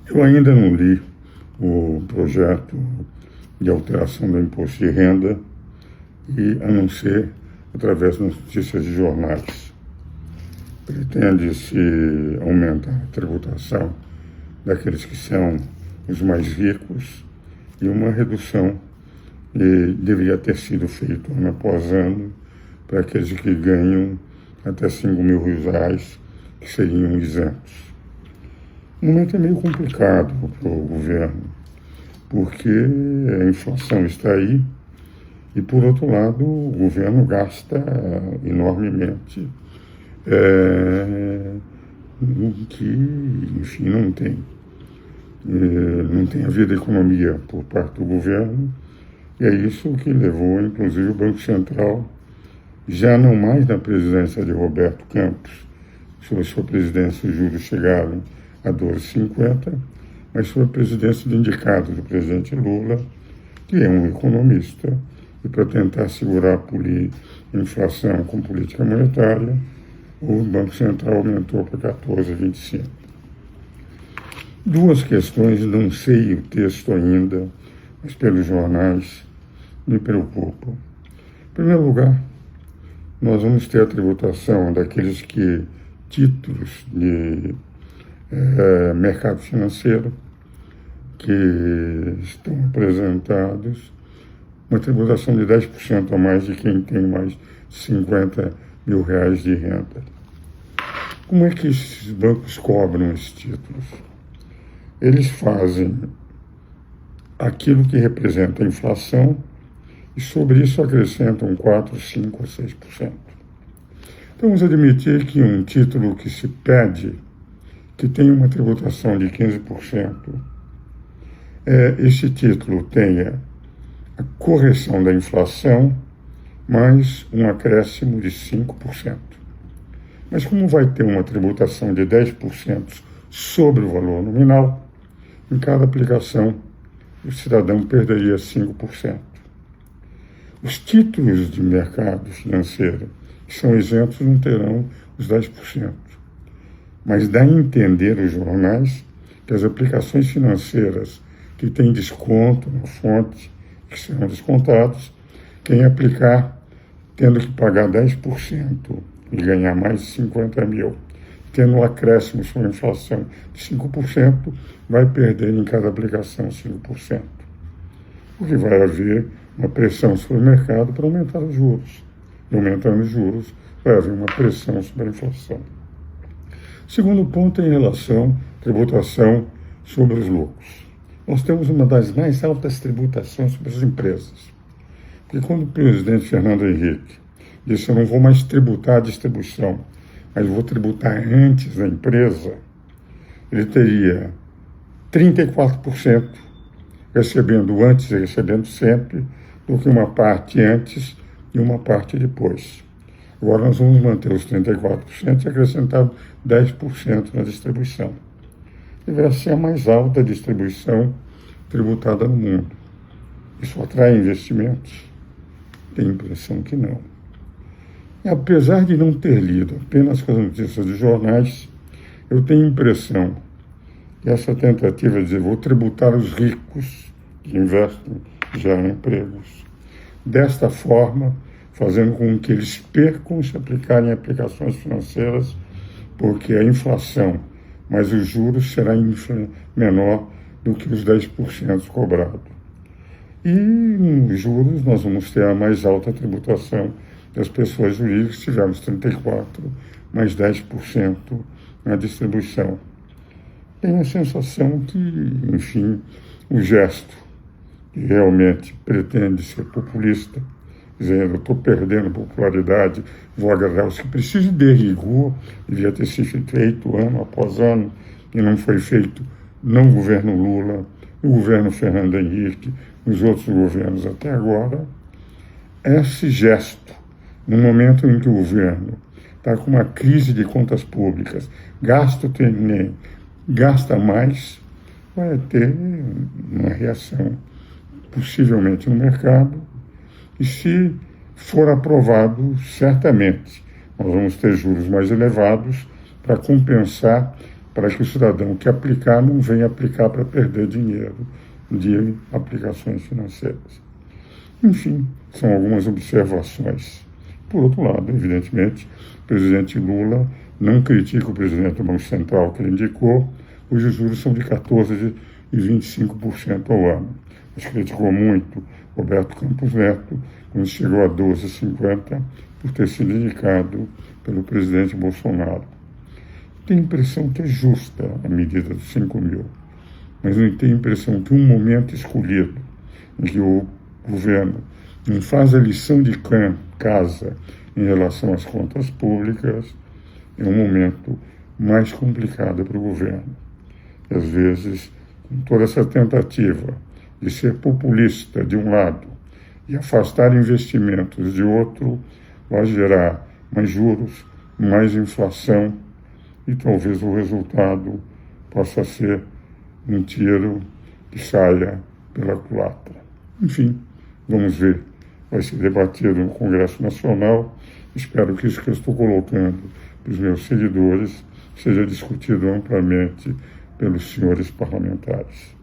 Eu ainda não li o projeto de alteração do imposto de renda, e a não ser através das notícias de jornais. Pretende-se aumentar a tributação daqueles que são os mais ricos e uma redução que deveria ter sido feita ano após ano para aqueles que ganham até R$ 5.000, que seriam isentos. O momento é meio complicado para o governo, porque a inflação está aí e, por outro lado, o governo gasta enormemente, que, enfim, não tem. Não tem havido economia por parte do governo, e é isso que levou, inclusive, o Banco Central, já não mais na presidência de Roberto Campos, sob a sua presidência os juros chegaram a 12,50, mas sob a presidência do indicado do presidente Lula, que é um economista, e para tentar segurar a inflação com política monetária, o Banco Central aumentou para 14,25. Duas questões, não sei o texto ainda, mas pelos jornais me preocupam. Em primeiro lugar, nós vamos ter a tributação daqueles títulos de mercado financeiro que estão apresentados, uma tributação de 10% a mais de quem tem mais de R$ 50.000 de renda. Como é que esses bancos cobram esses títulos? Eles fazem aquilo que representa a inflação e sobre isso acrescentam 4%, 5% ou 6%. Então vamos admitir que um título que se pede, que tem uma tributação de 15%, esse título tenha a correção da inflação mais um acréscimo de 5%. Mas como vai ter uma tributação de 10% sobre o valor nominal, em cada aplicação o cidadão perderia 5%. Os títulos de mercado financeiro que são isentos não terão os 10%. Mas dá a entender os jornais que as aplicações financeiras que têm desconto na fonte, que serão descontados, quem aplicar tendo que pagar 10% e ganhar mais de 50 mil, tendo um acréscimo sobre a inflação de 5%, vai perder em cada aplicação 5%. Porque vai haver uma pressão sobre o mercado para aumentar os juros. E aumentando os juros, vai haver uma pressão sobre a inflação. Segundo ponto é em relação à tributação sobre os lucros. Nós temos uma das mais altas tributações sobre as empresas. Porque quando o presidente Fernando Henrique disse: eu não vou mais tributar a distribuição, mas vou tributar antes da empresa, ele teria 34% recebendo antes e recebendo sempre, do que uma parte antes e uma parte depois. Agora nós vamos manter os 34% e acrescentar 10% na distribuição. E vai ser a mais alta distribuição tributada no mundo. Isso atrai investimentos? Tenho a impressão que não. E apesar de não ter lido apenas com as notícias dos jornais, eu tenho a impressão que essa tentativa de dizer vou tributar os ricos que investem e geram empregos, desta forma, fazendo com que eles percam se aplicarem aplicações financeiras, porque a inflação, mas os juros será menor do que os 10% cobrados. E nos juros nós vamos ter a mais alta tributação das pessoas jurídicas, tivemos 34% mais 10% na distribuição. Tenho a sensação que, enfim, o gesto que realmente pretende ser populista, dizendo, eu estou perdendo popularidade, vou agradar os que precisam de rigor, devia ter sido feito ano após ano, e não foi feito no governo Lula, no governo Fernando Henrique, nos outros governos até agora. Esse gesto, no momento em que o governo está com uma crise de contas públicas, gasta mais, vai ter uma reação, possivelmente no mercado, e se for aprovado, certamente, nós vamos ter juros mais elevados para compensar para que o cidadão que aplicar não venha aplicar para perder dinheiro de aplicações financeiras. Enfim, são algumas observações. Por outro lado, evidentemente, o presidente Lula não critica o presidente do Banco Central que ele indicou, cujos juros são de 14% e 25% ao ano. Mas criticou muito Roberto Campos Neto, quando chegou a 12,50%, por ter sido indicado pelo presidente Bolsonaro. Tenho a impressão que é justa a medida dos 5 mil, mas não tenho a impressão que um momento escolhido, em que o governo não faz a lição de casa em relação às contas públicas, é um momento mais complicado para o governo. E, às vezes, com toda essa tentativa de ser populista de um lado e afastar investimentos de outro, vai gerar mais juros, mais inflação, e talvez o resultado possa ser um tiro que saia pela culatra. Enfim, vamos ver. Vai ser debatido no Congresso Nacional. Espero que isso que eu estou colocando para os meus seguidores seja discutido amplamente pelos senhores parlamentares.